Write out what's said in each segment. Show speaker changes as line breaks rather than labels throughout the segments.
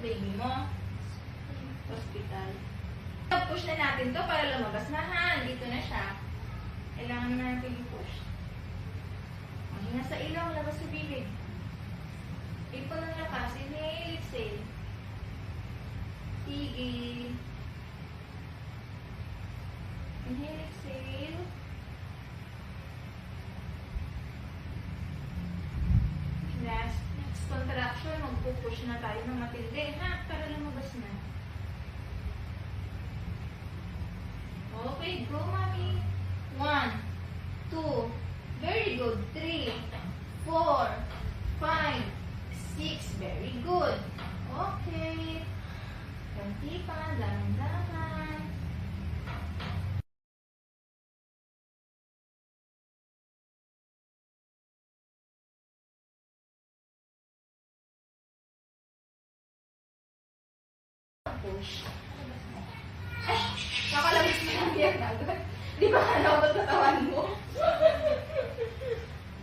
baby mo? Hospital. Push na natin to para lumabas na ha. Dito na siya. Kailangan na natin i-push. Hinga sa ilong, labas sa bibig. Ipon ng lakas. Inhale, exhale. Tigil. Inhale, exhale. Last contraction, magpupush na tayo ng matindi, ha? Para lumabas na. Okay, go, mommy. 1, 2, very good. 3, 4, 5, 6, very good. Okay. Ganti pa, dahan-dahan. Push. Ay! Nakalabas na lang yan agad. Di ba nalabas sa katawan mo?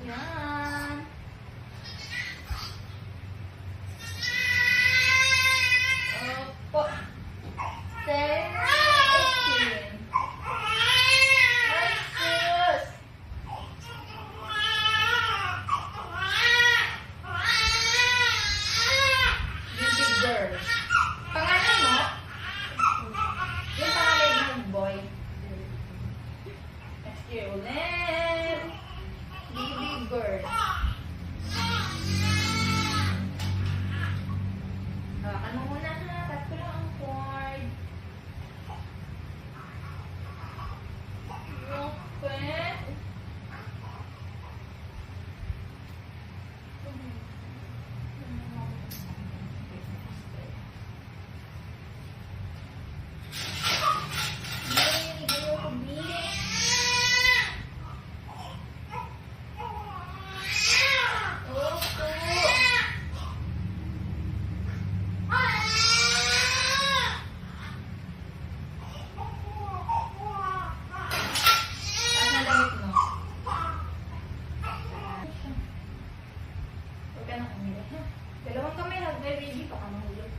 Yan. Opo. 10, 18. Ay, sus! Big girl. Pangalan mo? Yung pangalan ng boy. Next year ulit. Baby bird. Hawakan mo muna ha. Tap ko lang ang cord. Okay. Dalawang kamay, hug my baby, baka mahulog.